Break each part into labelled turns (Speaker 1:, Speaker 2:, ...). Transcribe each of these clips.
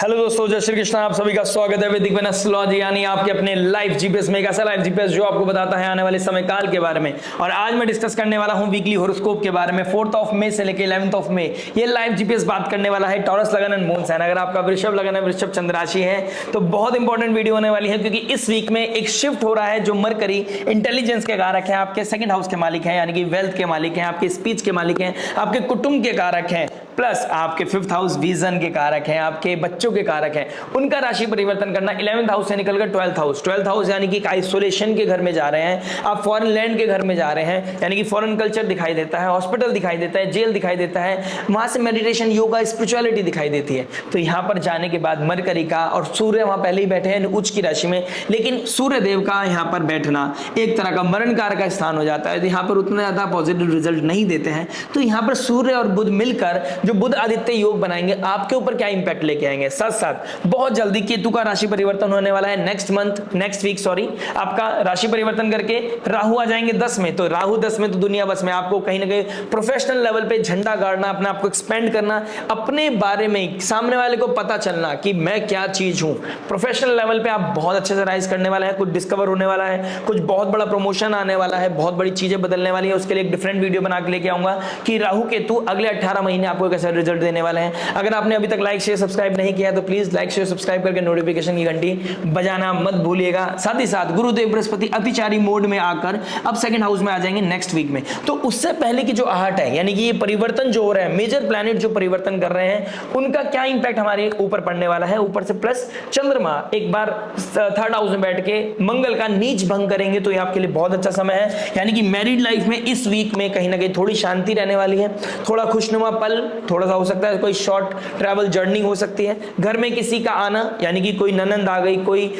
Speaker 1: Hello दोस्तों, जय श्री कृष्ण। आप सभी का स्वागत है वैदिक एस्ट्रोलॉजी यानी आपके अपने लाइव जीपीएस में। एक ऐसा लाइव जीपीएस जो आपको बताता है आने वाले समय काल के बारे में। और आज मैं डिस्कस करने वाला हूं वीकली हॉरोस्कोप के बारे में। 4 मई से लेकर 11 मई ये लाइव जीपीएस बात करने वाला है टॉरस लगन एंड मून साइन। अगर आपका वृषभ लगन है, वृषभ चंद्र राशि है, तो बहुत इंपॉर्टेंट वीडियो होने वाली है, क्योंकि इस वीक में एक शिफ्ट हो रहा है जो मरकरी इंटेलिजेंस के कारक है, आपके सेकंड हाउस के मालिक है, यानी कि वेल्थ के मालिक है, आपके स्पीच के मालिक है, आपके कुटुंब के कारक है, प्लस आपके 5th हाउस विजन के कारक हैं, आपके बच्चों के कारक हैं। उनका राशि परिवर्तन करना 11th हाउस से निकलकर 12th हाउस यानी कि आइसोलेशन के घर में जा रहे हैं, आप फॉरेन लैंड के घर में जा रहे हैं, यानी कि फॉरेन कल्चर दिखाई देता है, हॉस्पिटल दिखाई देता है, जेल दिखाई देता है, वहां से मेडिटेशन, योगा, स्पिरिचुअलिटी दिखाई देती है। तो यहां पर जाने के बाद मरकरी का और सूर्य वहां पहले ही बैठे हैं उच्च की राशि में, लेकिन सूर्य देव का यहां पर बैठना एक तरह का मरण कार का स्थान हो जाता है। तो यहां पर उतना ज्यादा पॉजिटिव रिजल्ट नहीं देते हैं। तो यहां पर सूर्य और बुध मिलकर जो बुध आदित्य योग बनाएंगे, आपके ऊपर क्या इंपैक्ट लेके आएंगे। साथ साथ बहुत जल्दी केतु का राशि परिवर्तन होने वाला है नेक्स्ट वीक आपका राशि परिवर्तन करके राहु आ जाएंगे 10 में। तो राहु 10 में तो दुनिया बस में। आपको कहीं ना कहीं प्रोफेशनल लेवल पे झंडा गाड़ना, अपने आप को एक्सपेंड करना, अपने बारे में सामने वाले को पता चलना कि मैं क्या चीज हूं। प्रोफेशनल लेवल पे आप बहुत अच्छे से राइज करने वाला है, कुछ डिस्कवर होने वाला है, कुछ बहुत बड़ा प्रमोशन आने वाला है, बहुत बड़ी चीजें बदलने वाली है। उसके लिए एक डिफरेंट वीडियो बना के लेके आऊंगा कि राहु केतु अगले 18 महीने आपको कैसा रिजल्ट देने वाले हैं। अगर आपने अभी तक लाइक शेयर सब्सक्राइब नहीं किया तो प्लीज लाइक शेयर सब्सक्राइब करके नोटिफिकेशन की घंटी बजाना मत भूलिएगा। साथ ही साथ गुरुदेव बृहस्पति अतिचारी मोड में आकर अब सेकंड हाउस में आ जाएंगे नेक्स्ट वीक में। तो उससे पहले की जो आहट है, यानी कि ये परिवर्तन जो हो रहा है, मेजर प्लैनेट जो परिवर्तन कर रहे हैं, उनका क्या इंपैक्ट हमारे ऊपर पड़ने वाला है। ऊपर से प्लस चंद्रमा एक बार 3rd हाउस में बैठ के मंगल का नीच भंग करेंगे, तो ये आपके लिए बहुत अच्छा समय है। यानी कि मैरिड लाइफ में इस वीक में कहीं ना कहीं थोड़ी शांति रहने वाली है, थोड़ा खुशनुमा पल, थोड़ा सा हो सकता है कोई शॉर्ट ट्रैवल जर्नी हो सकती है। घर में किसी का आना, यानी कि कोई ननंद आ गई, कोई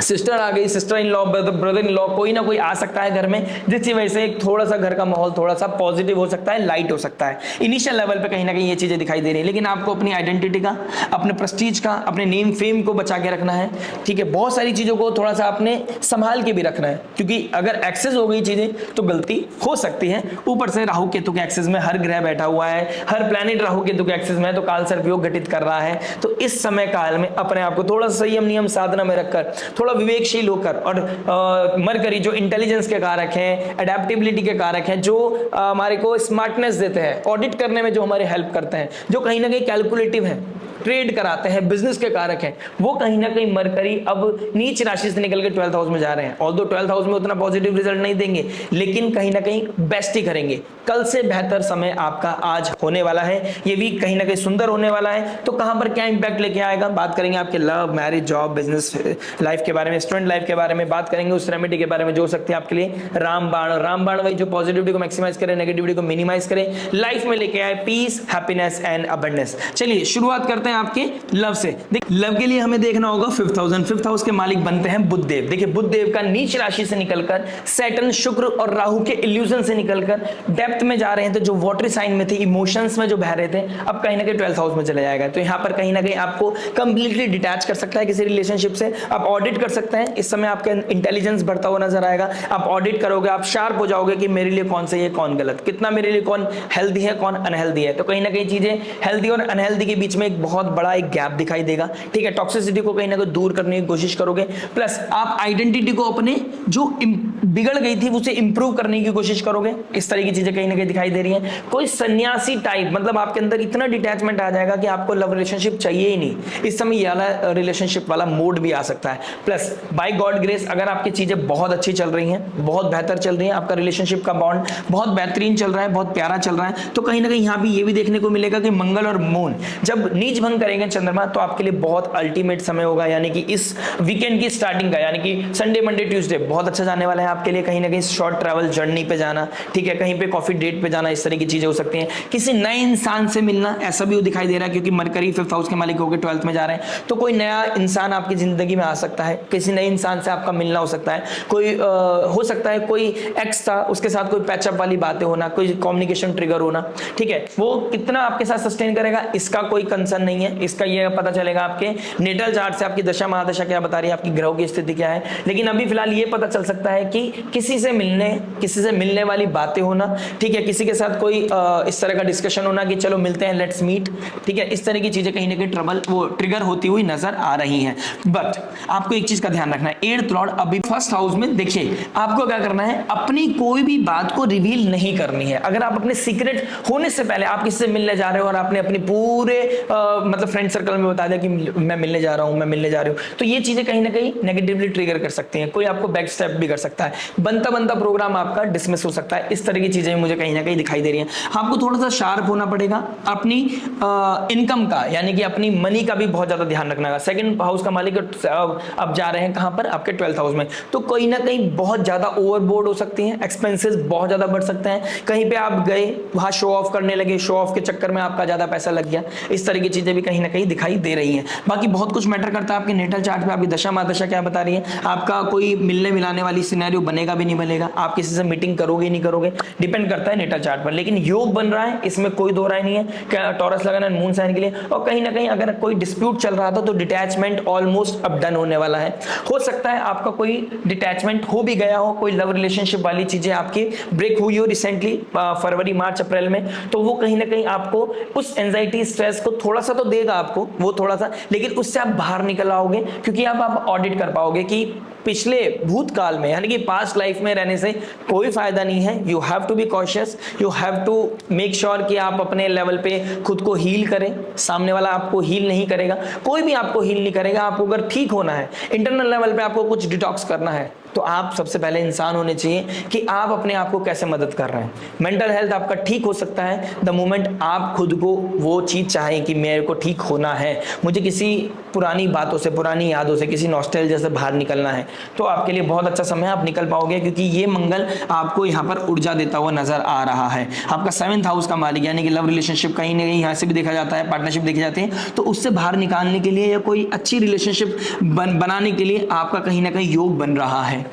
Speaker 1: सिस्टर आ गई, sister in law, brother in law, कोई ना कोई आ सकता है घर में, जिसकी वजह से एक थोड़ा सा घर का माहौल थोड़ा सा पॉजिटिव हो सकता है, लाइट हो सकता है। इनिशियल लेवल पे कहीं ना कहीं ये चीजें दिखाई दे रही है, लेकिन आपको अपनी आइडेंटिटी का, अपने प्रेस्टीज का, अपने नेम फेम को बचा के रखना है। ठीक है, बहुत सारी चीजों को थोड़ा सा आपने संभाल के भी रखना है, क्योंकि अगर एक्सेस हो गई चीजें तो गलती हो सकती है। ऊपर से राहु केतु के एक्सेस में हर ग्रह बैठा हुआ है, हर प्लैनेट राहु केतु के एक्सेस में है, तो काल सर्पयोग घटित कर रहा है। तो इस समय काल में अपने आप को थोड़ा संयम नियम साधना में रखकर, थोड़ा विवेकशील होकर, और मरकरी जो इंटेलिजेंस के कारक हैं, एडेप्टेबिलिटी के कारक हैं, जो हमारे को स्मार्टनेस देते हैं, ऑडिट करने में जो हमारे हेल्प करते हैं, जो कहीं ना कहीं कैलकुलेटिव है, ट्रेड कराते हैं, बिजनेस के कारक हैं, वो कहीं ना कहीं मरकरी अब नीच राशि से निकल के 12th हाउस में जा रहे हैं। ऑल्दो 12th हाउस में उतना पॉजिटिव रिजल्ट नहीं देंगे, लेकिन कहीं ना कहीं बेस्ट ही करेंगे। कल से बेहतर समय आपका आज होने वाला है, ये वीक कहीं ना कहीं सुंदर होने वाला है। तो कहां पर क्या इंपैक्ट लेके आएगा, बात करेंगे आपके love, marriage, job, business life के बारे में, स्टूडेंट लाइफ के बारे में बात करेंगे, उस रेमेडी के बारे में जो हो सकती है आपके लिए रामबाण वही जो पॉजिटिविटी को मैक्सिमाइज करे, नेगेटिविटी को मिनिमाइज करे, लाइफ में लेके आए पीस, हैप्पीनेस एंड अबंडेंस। चलिए शुरुआत करते हैं आपके लव से। देखिए लव के लिए हमें देखना होगा 5th हाउस के मालिक बनते हैं बुध देव। देखिए बुध देव का नीच राशि से निकलकर सैटर्न, शुक्र और राहु के इल्यूजन से निकलकर डेप्थ में जा रहे हैं। तो जो वाटरी साइन में थे, इमोशंस में जो बह रहे थे, अब कहीं ना कहीं 12th हाउस में चले जाएगा। तो यहाँ पर कहीं ना कहीं आपको कंप्लीटली डिटैच कर सकता है किसी रिलेशनशिप से। आप ऑडिट कर सकते हैं, इस समय आपका इंटेलिजेंस बढ़ता हुआ नजर आएगा। आप ऑडिट करोगे, आप शार्प हो जाओगे कि मेरे लिए कौन सही है, कौन गलत, कितना मेरे लिए कौन हेल्दी है, कौन अनहेल्दी है। तो कहीं ना कहीं चीजें हेल्दी और अनहेल्दी के बीच में एक बहुत बड़ा एक गैप दिखाई देगा। ठीक है, टॉक्सिसिटी को कहीं ना कहीं दूर करने की कोशिश करोगे, प्लस आप आइडेंटिटी को अपने जो बिगड़ गई थी उसे इंप्रूव करने की कोशिश करोगे। इस तरह की चीजें कहीं ना कहीं दिखाई दे रही हैं। कोई सन्यासी टाइप, मतलब आपके अंदर इतना डिटैचमेंट आ जाएगा कि आपको लव रिलेशनशिप चाहिए ही नहीं। इस समय ये वाला रिलेशनशिप वाला मोड भी आ सकता है। प्लस बाय गॉड ग्रेस अगर आपकी चीजें बहुत अच्छी चल रही हैं, बहुत बेहतर चल रही हैं, आपका रिलेशनशिप का बॉन्ड बहुत बेहतरीन चल रहा है, बहुत प्यारा चल रहा है, तो कहीं ना कहीं यहाँ भी ये भी देखने को मिलेगा कि मंगल और मून जब नीच भंग करेंगे चंद्रमा, तो आपके लिए बहुत अल्टीमेट समय होगा। यानी कि इस वीकेंड की स्टार्टिंग का, यानी कि संडे, मंडे, ट्यूसडे बहुत अच्छा जाने वाला है आपके लिए। कहीं ना कहीं शॉर्ट ट्रैवल जर्नी पे जाना, ठीक है, कहीं पे कॉफी डेट पे जाना, इस तरह की चीजें हो सकती हैं। किसी नए इंसान से मिलना, ऐसा भी दिखाई दे रहा है, क्योंकि मरकरी 5th हाउस के मालिक होकर 12th में जा रहे हैं। तो कोई नया इंसान आपकी जिंदगी में आ सकता है, किसी नए इंसान से आपका मिलना हो सकता है। कोई हो सकता है कोई एक्स था, उसके साथ कोई पैचअप वाली बातें होना, कोई कम्युनिकेशन ट्रिगर होना। ठीक है, वो कितना आपके साथ सस्टेन करेगा इसका कोई कंसर्न नहीं है। इसका ये पता चलेगा आपके नेटल चार्ट से, आपकी दशा महादशा क्या बता रही है, आपकी ग्रहों की स्थिति क्या है। लेकिन अभी फिलहाल ये पता चल सकता है कि किसी से मिलने वाली बातें होना, ठीक है, किसी के साथ कोई इस तरह का डिस्कशन होना कि चलो मिलते हैं, लेट्स मीट, ठीक है, इस तरह की चीजें कहीं ना कहीं ट्रिगर होती हुई नजर आ रही हैं। बट आपको एक चीज का ध्यान रखना है, 8th लॉर्ड अभी फर्स्ट हाउस में, देखिए आपको क्या करना है, अपनी कोई भी बात को रिवील नहीं करनी है। अगर आप अपने सीक्रेट होने से पहले आप किसी से मिलने जा रहे हो और आपने अपने पूरे मतलब फ्रेंड सर्कल में बता दिया कि मैं मिलने जा रहा हूं, मैं मिलने जा रही हूं, तो ये चीजें कहीं ना कहीं नेगेटिवली ट्रिगर कर सकती हैं। कोई आपको बैक स्टेप भी कर सकता है, बनता प्रोग्राम आपका डिसमिस हो सकता है। इस तरह की चीजें मुझे कहीं ना कहीं दिखाई दे रही हैं। आपको थोड़ा सा शार्प होना पड़ेगा, अपनी इनकम का यानी कि अपनी मनी का भी बहुत ज्यादा ध्यान रखना है। सेकंड हाउस का मालिक अब जा रहे हैं कहां पर, आपके 12th हाउस में, तो कहीं ना कहीं बहुत ज्यादा ओवरबोर्ड हो सकती हैं, एक्सपेंसेस बहुत ज्यादा बढ़ सकते हैं। कहीं पे आप गए, वहां शो ऑफ करने लगे, शो ऑफ के चक्कर में आपका ज्यादा पैसा लग गया, इस तरह की चीजें भी कहीं ना कहीं दिखाई दे रही हैं। बाकी बहुत कुछ मैटर करता है आपके नेटल चार्ट पे, आपकी दशा महादशा क्या बता रही है, आपका कोई मिलने मिलाने वाली सिनेरियो बनेगा भी नहीं बनेगा, आप किसी से मीटिंग करोगे नहीं करोगे, डिपेंड करता है नेटल चार्ट पर। लेकिन योग बन रहा है, इसमें कोई दो राय नहीं है टॉरस लगाना मून साइन के लिए। और कहीं ना कहीं अगर कोई डिस्प्यूट चल रहा था तो डिटैचमेंट ऑलमोस्ट अब डन होने वाला है। हो सकता है आपका कोई डिटैचमेंट हो भी गया हो, कोई लव रिलेशनशिप वाली चीजें आपकी ब्रेक हुई हो रिसेंटली फरवरी मार्च अप्रैल में, तो वो कहीं ना कहीं आपको उस एंजाइटी स्ट्रेस को थोड़ा सा तो देगा आपको, वो थोड़ा सा, लेकिन उससे आप बाहर निकल आओगे, क्योंकि अब आप ऑडिट कर पाओगे कि पिछले भूतकाल में यानी कि पास्ट लाइफ में रहने से कोई फायदा नहीं है। You have to be cautious, you have to make sure कि आप अपने लेवल पे खुद को हील करें। सामने वाला आपको हील नहीं करेगा, कोई भी आपको हील नहीं करेगा। आपको अगर ठीक होना है, इंटरनल लेवल पे आपको कुछ डिटॉक्स करना है, तो आप सबसे पहले इंसान होने चाहिए कि आप अपने आप को कैसे मदद कर रहे हैं। मेंटल हेल्थ आपका ठीक हो सकता है द मोमेंट आप खुद को वो चीज चाहें कि मेरे को ठीक होना है, मुझे किसी पुरानी बातों से, पुरानी यादों से, किसी नॉस्टैल्जिया से बाहर निकलना है, तो आपके लिए बहुत अच्छा समय, आप निकल पाओगे, क्योंकि ये मंगल आपको यहाँ पर ऊर्जा देता हुआ नजर आ रहा है। आपका 7th हाउस का मालिक यानी कि लव रिलेशनशिप कहीं ना कहीं यहाँ से भी देखा जाता है, पार्टनरशिप देखी जाती है, तो उससे बाहर निकालने के लिए या कोई अच्छी रिलेशनशिप बनाने के लिए आपका कहीं ना कहीं योग बन रहा है।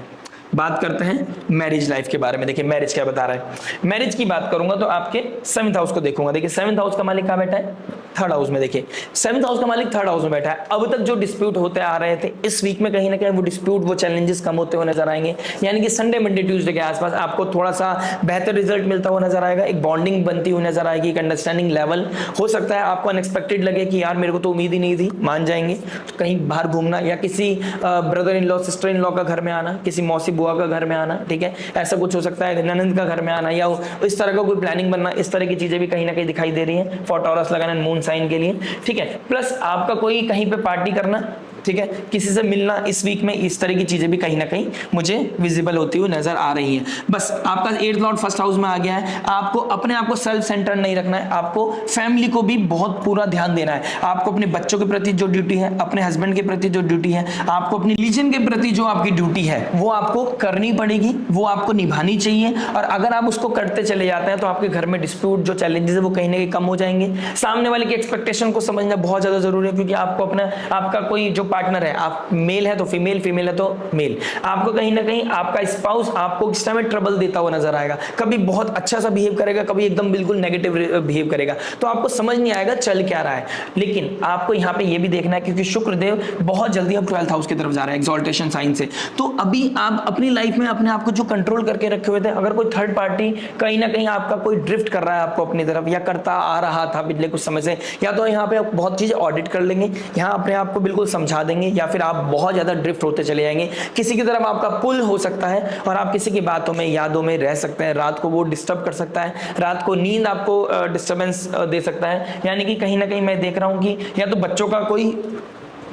Speaker 1: बात करते हैं मैरिज लाइफ के बारे में। देखिए मैरिज क्या बता रहा है। मैरिज की बात करूंगा तो आपके 7th हाउस को देखूंगा। देखिए 7th हाउस का मालिक कहाँ बैठा है, 3rd हाउस में। देखिए 7th हाउस का मालिक 3rd हाउस में बैठा है। अब तक जो डिस्प्यूट होते आ रहे थे, इस वीक में कहीं ना कहीं वो डिस्प्यूट, वो चैलेंजेस कम होते हुए नजर आएंगे। यानी कि संडे मंडे ट्यूसडे के आसपास आपको थोड़ा सा बेहतर रिजल्ट मिलता हुआ नजर आएगा, एक बॉन्डिंग बनती हुई नजर आएगी, एक अंडरस्टैंडिंग लेवल हो सकता है आपको अनएक्सपेक्टेड लगे कि यार मेरे को तो उम्मीद ही नहीं थी, मान जाएंगे। तो कहीं बाहर घूमना या किसी brother in law, sister in law का घर में आना, किसी मौसी बुआ का घर में आना, ठीक है, ऐसा कुछ हो सकता है, ननंद का घर में आना या इस तरह का कोई प्लानिंग बनना, इस तरह की चीजें भी कहीं ना कहीं दिखाई दे रही हैं फॉर टॉरस लगाना मून साइन के लिए, ठीक है। प्लस आपका कोई कहीं पे पार्टी करना, ठीक है, किसी से मिलना इस वीक में, इस तरह की चीजें भी कहीं ना कहीं मुझे विजिबल होती हुई नजर आ रही है। बस आपका 8th लॉर्ड फर्स्ट हाउस में आ गया है। आपको अपने आप को सेल्फ सेंटर नहीं रखना है, आपको फैमिली को भी बहुत पूरा ध्यान देना है। आपको अपने बच्चों के प्रति जो ड्यूटी है, अपने हस्बैंड के प्रति जो ड्यूटी है, आपको अपनी रिलीजन के प्रति जो आपकी ड्यूटी है, वो आपको करनी पड़ेगी, वो आपको निभानी चाहिए। और अगर आप उसको करते चले जाते हैं तो आपके घर में डिस्प्यूट, जो चैलेंजेस है, वो कहीं ना कहीं कम हो जाएंगे। सामने वाले की एक्सपेक्टेशन को समझना बहुत ज्यादा जरूरी है, क्योंकि आपको अपना, आपका कोई जो पार्टनर है, आप मेल है तो फीमेल, फीमेल है तो मेल, आपको कहीं ना कहीं आपका स्पाउस आपको किस टाइम में ट्रबल देता हुआ नजर आएगा। कभी बहुत अच्छा सा बिहेव करेगा, कभी एकदम बिल्कुल नेगेटिव बिहेव करेगा, तो आपको समझ नहीं आएगा चल क्या रहा है। लेकिन आपको यहाँ पे ये भी देखना है, क्योंकि शुक्रदेव बहुत जल्दी अब 12th हाउस की तरफ जा रहे हैं एक्सॉल्टेशन साइन से, तो अभी आप अपनी लाइफ में अपने आप को जो कंट्रोल करके रखे हुए थे, अगर कोई थर्ड पार्टी कहीं ना कहीं आपका कोई ड्रिफ्ट कर रहा है आपको अपनी तरफ, या करता आ रहा था पिछले कुछ समय से, या तो यहाँ पे आप बहुत चीज ऑडिट कर लेंगे, यहाँ अपने आप को बिल्कुल समझा देंगे, या फिर आप बहुत ज्यादा ड्रिफ्ट होते चले जाएंगे, किसी की तरफ आपका पुल हो सकता है और आप किसी की बातों में, यादों में रह सकते हैं। रात को वो डिस्टर्ब कर सकता है, रात को नींद आपको डिस्टर्बेंस दे सकता है। यानी कि कहीं ना कहीं मैं देख रहा हूं कि या तो बच्चों का कोई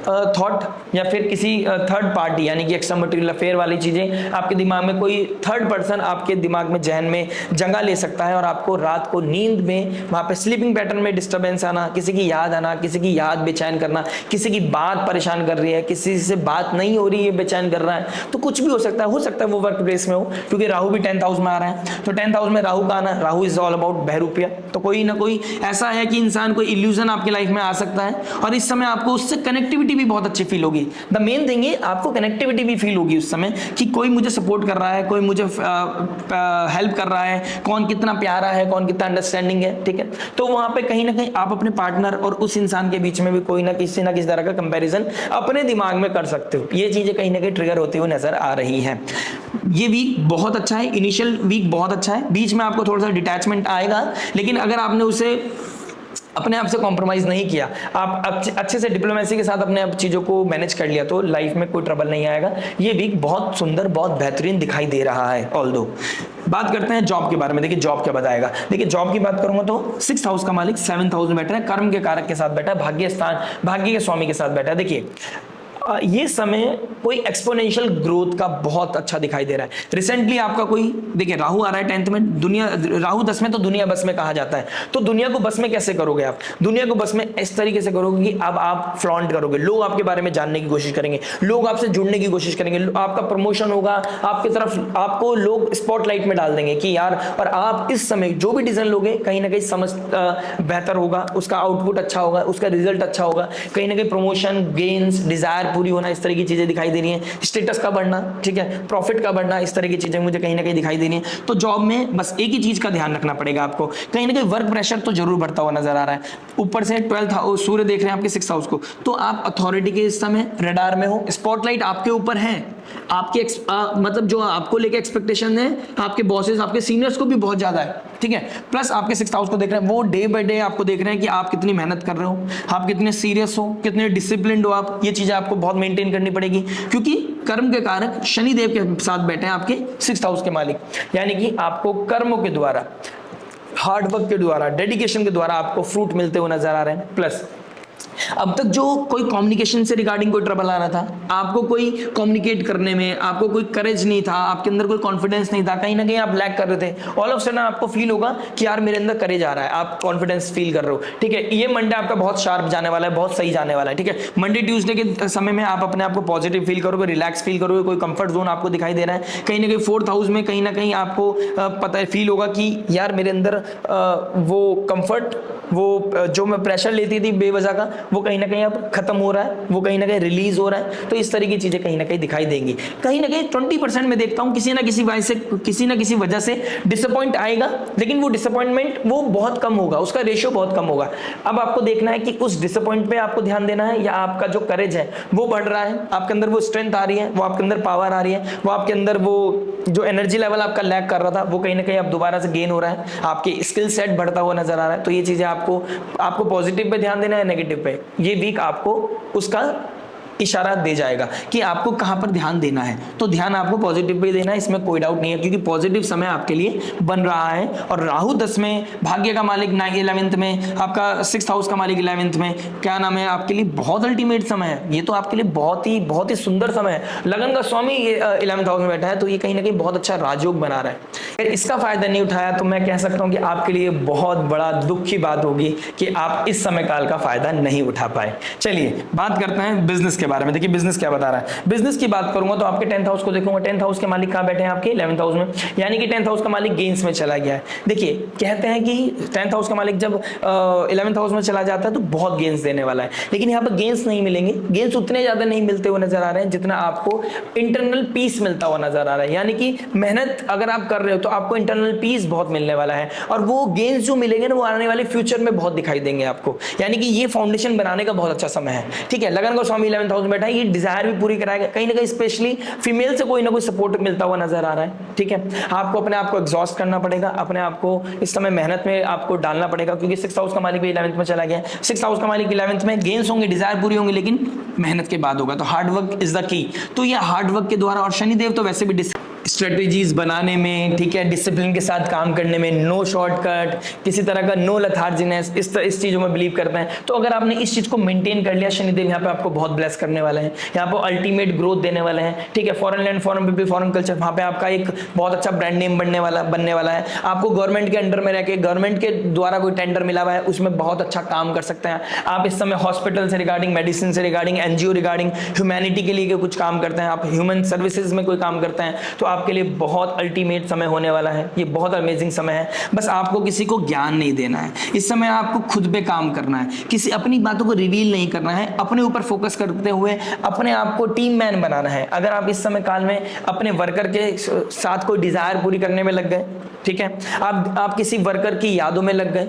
Speaker 1: थॉट, या फिर किसी थर्ड पार्टी यानी कि एक्स्ट्रा मटेरियल अफेयर वाली चीजें आपके दिमाग में, कोई थर्ड पर्सन आपके दिमाग में, जहन में जगह ले सकता है, और आपको रात को नींद में, वहां पे स्लीपिंग पैटर्न में डिस्टर्बेंस आना, किसी की याद आना, किसी की याद बेचैन करना, किसी की बात परेशान कर रही है, किसी से बात नहीं हो रही है, बेचैन कर रहा है, तो कुछ भी हो सकता है वो वर्क प्लेस में हो, क्योंकि राहु भी 10th हाउस में आ रहा है। तो 10th हाउस में राहु का आना, राहु इज ऑल अबाउट बहरूपिया, तो कोई ना कोई ऐसा है कि इंसान को इल्यूजन आपकी लाइफ में आ सकता है, और इस समय आपको उससे कनेक्टिविटी कनेक्टिविटी भी बहुत अच्छी फील होगी। द मेन थिंग है आपको कनेक्टिविटी भी फील होगी उस समय कि कोई मुझे सपोर्ट कर रहा है, कोई मुझे हेल्प कर रहा है, कौन कितना प्यारा है, कौन कितना अंडरस्टैंडिंग है, ठीक है। तो वहां पे कहीं ना कहीं आप अपने पार्टनर और उस इंसान के बीच में भी कोई ना किसी तरह का कंपैरिजन अपने दिमाग में कर सकते हो। ये चीजें कहीं ना कहीं ट्रिगर होती हुई नजर आ रही है। ये वीक बहुत अच्छा है, इनिशियल वीक बहुत अच्छा है, बीच में आपको थोड़ा सा डिटैचमेंट आएगा, लेकिन अगर आपने उसे अपने आप से कॉम्प्रोमाइज नहीं किया, आप अच्छे से डिप्लोमेसी के साथ अपने आप चीजों को मैनेज कर लिया, तो लाइफ में कोई ट्रबल नहीं आएगा। ये वीक बहुत सुंदर, बहुत बेहतरीन दिखाई दे रहा है। ऑल्दो बात करते हैं जॉब के बारे में। देखिए जॉब क्या बताएगा। देखिए जॉब की बात करूंगा तो 6th हाउस का मालिक 7th हाउस में बैठा है, कर्म के कारक के साथ बैठा है, भाग्य के स्वामी के साथ बैठा है। देखिए ये समय कोई एक्सपोनेंशियल ग्रोथ का बहुत अच्छा दिखाई दे रहा है। रिसेंटली आपका कोई, देखिए राहु आ रहा है 10th में, दुनिया राहु 10 में तो दुनिया बस में कहा जाता है। तो दुनिया को बस में कैसे करोगे आप? दुनिया को बस में इस तरीके से करोगे कि अब आप फ्लॉन्ट करोगे, लोग आपके बारे में जानने की कोशिश करेंगे, लोग आपसे जुड़ने की कोशिश करेंगे, आपका प्रमोशन होगा, आपकी तरफ आपको लोग स्पॉटलाइट में डाल देंगे कि यार, और आप इस समय जो भी डिसीजन लोगे कहीं ना कहीं समझ बेहतर होगा, उसका आउटपुट अच्छा होगा, उसका रिजल्ट अच्छा होगा, कहीं ना कहीं प्रमोशन, गेन्स, डिजायर पूरी होना, इस तरह की चीजें दिखाई दे रही हैं, स्टेटस का बढ़ना, ठीक है, प्रॉफिट का बढ़ना, इस तरह की चीजें मुझे कहीं ना कहीं दिखाई दे रही हैं। तो जॉब में बस एक ही चीज का ध्यान रखना पड़ेगा आपको, कहीं ना कहीं वर्क प्रेशर तो जरूर बढ़ता हुआ नजर आ रहा है। ऊपर से 12th हाउस, सूर्य देख रहे हैं आपके 6th हाउस को, तो आप अथॉरिटी के इस समय रडार में हो, स्पॉटलाइट आपके ऊपर है, आपके मतलब जो आपको लेके एक्सपेक्टेशन है आपके बॉसेस, आपके सीनियर्स को भी बहुत ज्यादा है, ठीक है। प्लस आपके 6th हाउस को देख रहे हैं, वो डे बाय डे आपको देख रहे हैं कि आप कितनी मेहनत कर रहे हो, आप कितने सीरियस हो, कितने डिसिप्लिन्ड हो आप। ये चीजें आपको बहुत मेंटेन करनी पड़ेगी, क्योंकि कर्म के कारक शनि देव के साथ बैठे हैं आपके 6th हाउस के मालिक, यानी कि आपको कर्मों के द्वारा, हार्डवर्क के द्वारा, डेडिकेशन के द्वारा आपको फ्रूट मिलते हुए नजर आ रहे हैं। प्लस अब तक जो कोई कम्युनिकेशन से रिगार्डिंग कोई ट्रबल आ रहा था, आपको कोई कम्युनिकेट करने में आपको कोई करेज नहीं था, आपके अंदर कोई कॉन्फिडेंस नहीं था, कहीं ना कहीं आप लैक कर रहे थे, ऑल ऑफ सडन आपको फील होगा कि यार मेरे अंदर करेज आ रहा है, आप कॉन्फिडेंस फील कर रहे हो, ठीक है। ये मंडे आपका बहुत शार्प जाने वाला है, बहुत सही जाने वाला है, ठीक है। मंडे ट्यूसडे के समय में आप अपने आप को पॉजिटिव फील करोगे, रिलैक्स फील करोगे, कोई कंफर्ट जोन आपको दिखाई दे रहा है, कहीं ना कहीं 4th हाउस में कहीं ना कहीं आपको पता है, फील होगा कि यार मेरे अंदर वो कंफर्ट, वो जो मैं प्रेशर लेती थी बेवजह का, वो कहीं ना कहीं अब खत्म हो रहा है, वो कहीं ना कहीं रिलीज हो रहा है। तो इस तरह की चीजें कहीं ना कहीं दिखाई देंगी। कहीं ना कहीं 20% में देखता हूं किसी ना किसी वजह से डिसअपॉइंट आएगा, लेकिन वो डिसअपॉइंटमेंट वो बहुत कम होगा, उसका रेशियो बहुत कम होगा। अब आपको देखना है कि उस डिसअपॉइंट पे आपको ध्यान देना है, या आपका जो करेज है वो बढ़ रहा है, आपके अंदर वो स्ट्रेंथ आ रही है, वो आपके अंदर पावर आ रही है, वो आपके अंदर वो जो एनर्जी लेवल आपका लैक कर रहा था वो कहीं ना कहीं अब दोबारा से गेन हो रहा है, आपके स्किल सेट बढ़ता हुआ नजर आ रहा है। तो ये चीजें आपको पॉजिटिव पे ध्यान देना है, नेगेटिव पे, ये वीक आपको उसका इशारा दे जाएगा कि आपको कहां पर ध्यान देना है। तो ध्यान आपको पॉजिटिव पे देना है, इसमें कोई डाउट नहीं है, क्योंकि पॉजिटिव समय आपके लिए बन रहा है। और राहु 10 में, भाग्य का मालिक 11th में, आपका 6th हाउस का मालिक 11th में, क्या नाम है, आपके लिए बहुत अल्टीमेट समय है। ये तो आपके लिए बहुत ही सुंदर समय है। लगन का स्वामी ये 11th हाउस में बैठा है, तो ये कहीं ना कहीं बहुत अच्छा राजयोग बना रहा है। अगर इसका फायदा नहीं उठाया तो मैं कह सकता हूं कि आपके लिए बहुत बड़ा दुख की बात होगी कि आप इस समय काल का फायदा नहीं उठा पाए। चलिए बात करते हैं बिजनेस के बारे में। देखिए बिजनेस क्या बता रहा है। बिजनेस की बात करूंगा तो आपके 10th हाउस को देखूंगा, 10th हाउस के मालिक कहां बैठे हैं आपके 11th हाउस में, यानी कि 10th हाउस का मालिक गेन्स में चला गया है। देखिए कहते हैं कि 10th हाउस का मालिक जब 11th हाउस में चला जाता है तो बहुत गेन्स देने वाला है, लेकिन यहाँ पर गेन्स नहीं मिलेंगे, गेन्स उतने ज्यादा नहीं मिलते हुए नजर आ रहे हैं जितना आपको इंटरनल पीस मिलता हुआ नजर आ रहा है। यानी कि मेहनत अगर आप कर रहे हो तो आपको इंटरनल पीस बहुत मिलने वाला है, और वो गेन्स जो मिलेंगे ना वो आने वाले फ्यूचर में बहुत दिखाई देंगे आपको। यानी कि ये फाउंडेशन बनाने का बहुत अच्छा समय है, ठीक है। लगन का स्वामी 11th हाउस में बैठा है, ये डिजायर भी पूरी कराएगा, कहीं ना कहीं स्पेशली फीमेल से कोई ना कोई सपोर्ट मिलता हुआ नजर आ रहा है, ठीक है। आपको अपने आप को एग्जॉस्ट करना पड़ेगा, अपने आप को इस समय मेहनत में आपको डालना पड़ेगा, क्योंकि 6th हाउस का मालिक भी 11th में चला गया। 6th हाउस का मालिक 11th में, गेन्स होंगे, डिजायर पूरी होंगी, लेकिन मेहनत के बाद होगा। तो हार्डवर्क इज द की। तो ये हार्डवर्क के द्वारा, और शनिदेव तो वैसे भी स्ट्रेटेजीज बनाने में, ठीक है, डिसिप्लिन के साथ काम करने में, नो शॉर्टकट, किसी तरह का नो लथार्जिनेस, इस चीजों में बिलीव करते हैं। तो अगर आपने इस चीज को मेंटेन कर लिया, शनिदेव यहाँ पे आपको बहुत ब्लेस करने वाले हैं, यहाँ पे अल्टीमेट ग्रोथ देने वाले हैं, ठीक है। Foreign land, foreign people, foreign culture, वहां पे आपका एक बहुत अच्छा ब्रांड नेम बनने वाला है। आपको गवर्नमेंट के अंडर में रहकर, गवर्नमेंट के द्वारा कोई टेंडर मिला हुआ है, उसमें बहुत अच्छा काम कर सकते हैं आप। इस समय हॉस्पिटल से रिगार्डिंग, मेडिसिन से रिगार्डिंग, एनजीओ रिगार्डिंग, ह्यूमैनिटी के लिए कुछ काम करते हैं आप, ह्यूमन सर्विसेज में कोई काम करते हैं, तो आपके लिए बहुत अल्टीमेट समय होने वाला है, ये बहुत अमेजिंग समय है। बस आपको किसी को ज्ञान नहीं देना है, इस समय आपको खुद पे काम करना है, किसी अपनी बातों को रिवील नहीं करना है, अपने ऊपर फोकस करते हुए अपने आप को टीम मैन बनाना है। अगर आप इस समय काल में अपने वर्कर के साथ कोई डिजायर पूरी करने में लग गए, ठीक है, आप किसी वर्कर की यादों में लग गए,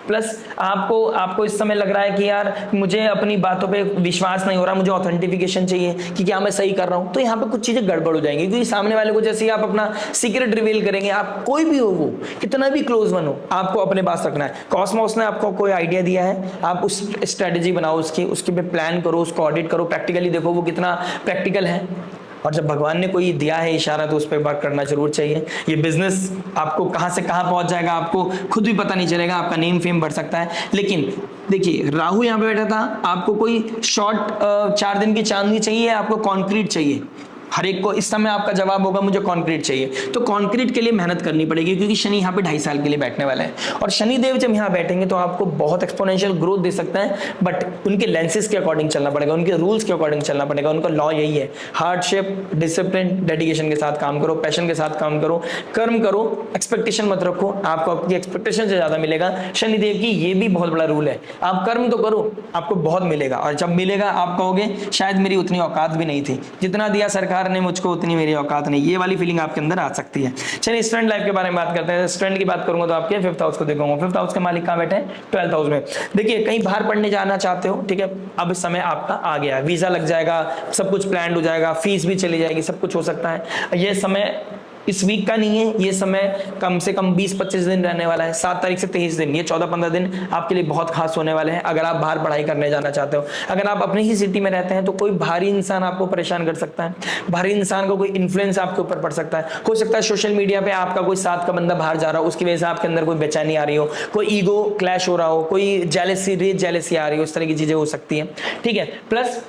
Speaker 1: प्लस आपको इस समय लग रहा है कि यार मुझे अपनी बातों पे विश्वास नहीं हो रहा, मुझे ऑथेंटिफिकेशन चाहिए कि क्या मैं सही कर रहा हूं, तो यहाँ पे कुछ चीजें गड़बड़ हो जाएंगी। क्योंकि सामने वाले को जैसे ही आप अपना सीक्रेट रिवील करेंगे, आप कोई भी हो, वो कितना भी क्लोज वन हो, आपको अपने पास रखना है। कॉस्मोस ने आपको कोई आइडिया दिया है, आप उस स्ट्रेटेजी बनाओ, उसके पे प्लान करो, उसको ऑडिट करो, प्रैक्टिकली देखो वो कितना प्रैक्टिकल है। और जब भगवान ने कोई दिया है इशारा तो उस पर वर्क करना जरूर चाहिए। ये बिजनेस आपको कहां से कहां पहुंच जाएगा आपको खुद भी पता नहीं चलेगा, आपका नेम फेम बढ़ सकता है। लेकिन देखिए, राहु यहां पे बैठा था, आपको कोई शॉर्ट 4 दिन की चांदनी चाहिए, आपको कॉन्क्रीट चाहिए। हर एक को इस समय आपका जवाब होगा मुझे कंक्रीट चाहिए, तो कंक्रीट के लिए मेहनत करनी पड़ेगी, क्योंकि शनि यहाँ पे 2.5 साल के लिए बैठने वाला है। और शनि देव जब यहाँ बैठेंगे तो आपको बहुत एक्सपोनेंशियल ग्रोथ दे सकता है, बट उनके लेंसेज के अकॉर्डिंग चलना पड़ेगा, उनके रूल्स के अकॉर्डिंग चलना पड़ेगा। उनका लॉ यही है, हार्डशिप, डिसिप्लिन, डेडिकेशन के साथ काम करो, पैशन के साथ काम करो, कर्म करो, एक्सपेक्टेशन मत रखो, आपको आपकी एक्सपेक्टेशन से ज्यादा मिलेगा। शनिदेव की ये भी बहुत बड़ा रूल है, आप कर्म तो करो, आपको बहुत मिलेगा। और जब मिलेगा आप कहोगे शायद मेरी उतनी औकात भी नहीं थी, जितना दिया सरकार ने मुझको उतनी मेरी औकात नहीं, ये वाली फीलिंग आपके अंदर आ सकती है। चलिए स्टूडेंट लाइफ के बारे में बात करते हैं। स्टूडेंट की बात करूंगा तो आपके 5th हाउस को देखूंगा। 5th हाउस के मालिक कहां बैठे हैं? 12th हाउस में। देखिए, कहीं बाहर पढ़ने जाना चाहते हो, ठीक है, अब इस समय आपका आ गया है, वीजा लग जाएगा, सब कुछ प्लान हो जाएगा, फीस भी चली जाएगी, सब कुछ हो सकता है। ये समय इस वीक का नहीं है, ये समय कम से कम 20-25 दिन रहने वाला है, 7 तारीख से 23 दिन, ये 14-15 दिन आपके लिए बहुत खास होने वाले हैं। अगर आप बाहर पढ़ाई करने जाना चाहते हो, अगर आप अपनी ही सिटी में रहते हैं, तो कोई बाहरी इंसान आपको परेशान कर सकता है, बाहरी इंसान का कोई इन्फ्लुएंस आपके ऊपर पड़ सकता है। हो सकता है सोशल मीडिया पे आपका कोई साथ का बंदा बाहर जा रहा हो, उसकी वजह से आपके अंदर कोई बेचैनी आ रही हो, कोई ईगो क्लैश हो रहा हो, कोई जेलेसी आ रही हो, इस तरह की चीजें हो सकती है, ठीक है। प्लस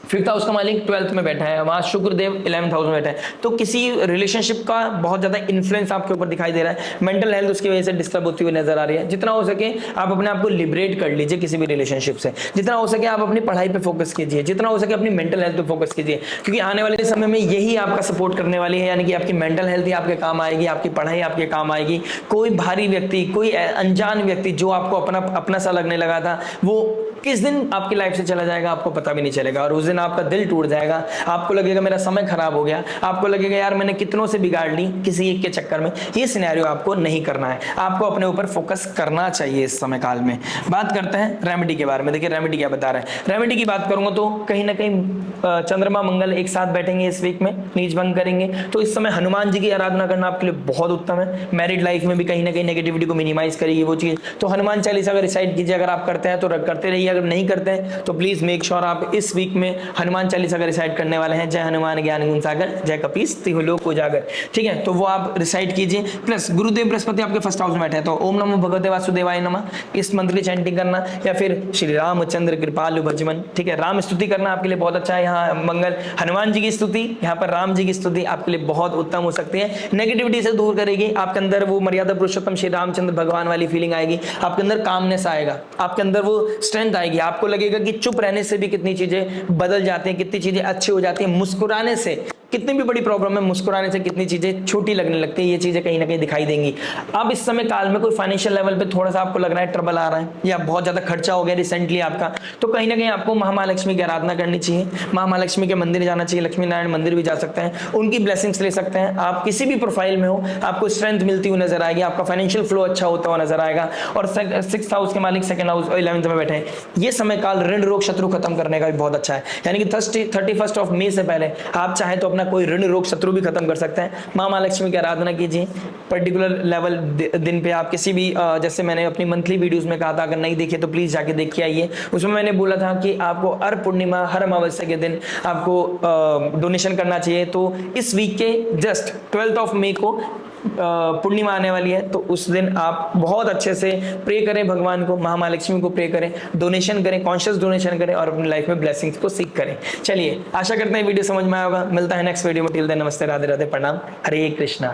Speaker 1: 5th हाउस का मालिक 12th में बैठा है, वहां शुक्रदेव 11th हाउस में बैठा है, तो किसी रिलेशनशिप का बहुत ज्यादा इन्फ्लुएंस आपके ऊपर दिखाई दे रहा है। मेंटल हेल्थ उसकी वजह से डिस्टर्ब होती हुई नजर आ रही है। जितना हो सके आप अपने आप को लिबरेट कर लीजिए किसी भी रिलेशनशिप से, जितना हो सके आप अपनी पढ़ाई पे फोकस कीजिए, जितना हो सके अपनी मेंटल हेल्थ पे फोकस कीजिए, क्योंकि आने वाले समय में यही आपका सपोर्ट करने वाली है। यानी कि आपकी मेंटल हेल्थ ही आपके काम आएगी, आपकी पढ़ाई आपके काम आएगी। कोई भारी व्यक्ति, कोई अनजान व्यक्ति जो आपको अपना सा लगने लगा था, वो किस दिन आपकी लाइफ से चला जाएगा आपको पता भी नहीं चलेगा, और उस दिन आपका दिल टूट जाएगा, आपको लगेगा मेरा समय खराब हो गया, आपको लगेगा यार मैंने कितनों से बिगाड़ ली किसी एक के चक्कर में। ये सिनेरियो आपको नहीं करना है, आपको अपने ऊपर फोकस करना चाहिए इस समय काल में। बात करते हैं रेमेडी के बारे में। देखिए रेमेडी क्या बता रहे हैं। रेमेडी की बात करूंगा तो कहीं ना कहीं चंद्रमा मंगल एक साथ बैठेंगे इस वीक में, नीच भंग करेंगे, तो इस समय हनुमान जी की आराधना करना आपके लिए बहुत उत्तम है। मैरिड लाइफ में भी कहीं ना कहीं नेगेटिविटी को मिनिमाइज करेगी वो चीज। तो हनुमान चालीसा अगर रिसाइड कीजिए, अगर आप करते हैं तो करते रहिए, अगर नहीं करते हैं तो प्लीज मेक श्योर आप इस वीक में हनुमान चालीसा का रिसाइड करने वाले हैं। जय हनुमान ज्ञान गुण सागर, जय कपीस तिहु लोक उजागर, ठीक है, तो वो आप रिसाइड कीजिए। प्लस गुरुदेव बृहस्पति आपके 1st हाउस में बैठे हैं, तो ओम नमो भगवते वासुदेवाय नमः इस मंत्र की चैंटिंग करना, या फिर श्री रामचंद्र कृपालु भजमन, ठीक है, राम स्तुति करना आपके लिए बहुत अच्छा है। यहाँ मंगल हनुमान जी की स्तुति, यहाँ पर राम जी की स्तुति आपके लिए बहुत उत्तम हो सकती है, नेगेटिविटी से दूर करेगी। आपके अंदर वो मर्यादा पुरुषोत्तम श्री रामचंद्र भगवान वाली फीलिंग आएगी, आपके अंदर कामनेस आएगा, आपके अंदर वो स्ट्रेंथ आएगी। आपको लगेगा कि चुप रहने से भी कितनी चीजें बदल जाती हैं, कितनी चीजें अच्छी हो जाती हैं, मुस्कुराने से कितनी भी बड़ी प्रॉब्लम है, मुस्कुराने से कितनी चीजें छोटी लगने लगती है, ये चीजें कहीं ना कहीं दिखाई देंगी। अब इस समय काल में कोई फाइनेंशियल लेवल पे थोड़ा सा आपको लग रहा है ट्रबल आ रहा है, या बहुत ज्यादा खर्चा हो गया रिसेंटली आपका, तो कहीं ना कहीं आपको महालक्ष्मी की आराधना करनी चाहिए, महालक्ष्मी के मंदिर जाना चाहिए, लक्ष्मी नारायण मंदिर भी जा सकते हैं, उनकी ब्लेसिंग्स ले सकते हैं। आप किसी भी प्रोफाइल में हो, आपको स्ट्रेंथ मिलती हुई नजर आएगी, आपका फाइनेंशियल फ्लो अच्छा होता हुआ नजर आएगा। और 6th हाउस के मालिक 2nd हाउस और 11th में बैठे हैं, ये समय काल ऋण रोग शत्रु खत्म करने का भी बहुत अच्छा है। यानी कि 31st ऑफ मई से पहले आप चाहे तो अपना कोई ऋण रोग शत्रु भी खत्म कर सकते हैं। मां महालक्ष्मी की आराधना कीजिए, पर्टिकुलर लेवल दिन पे आप किसी भी जैसे मैंने अपनी मंथली वीडियोस में कहा था, अगर नहीं देखिए तो प्लीज जाके देख के आइए। उसमें मैंने बोला था कि आपको हर पूर्णिमा, हर अमावस्या के दिन आपको डोनेशन करना चाहिए। तो इस वीक के जस्ट 12th ऑफ मई को पूर्णिमा आने वाली है, तो उस दिन आप बहुत अच्छे से प्रे करें भगवान को, महालक्ष्मी को प्रे करें, डोनेशन करें, कॉन्शियस डोनेशन करें और अपनी लाइफ में ब्लेसिंग्स को सीख करें। चलिए आशा करते हैं वीडियो समझ में आया होगा, मिलता है नेक्स्ट वीडियो में। टिल देन नमस्ते, राधे राधे, प्रणाम, हरे कृष्णा।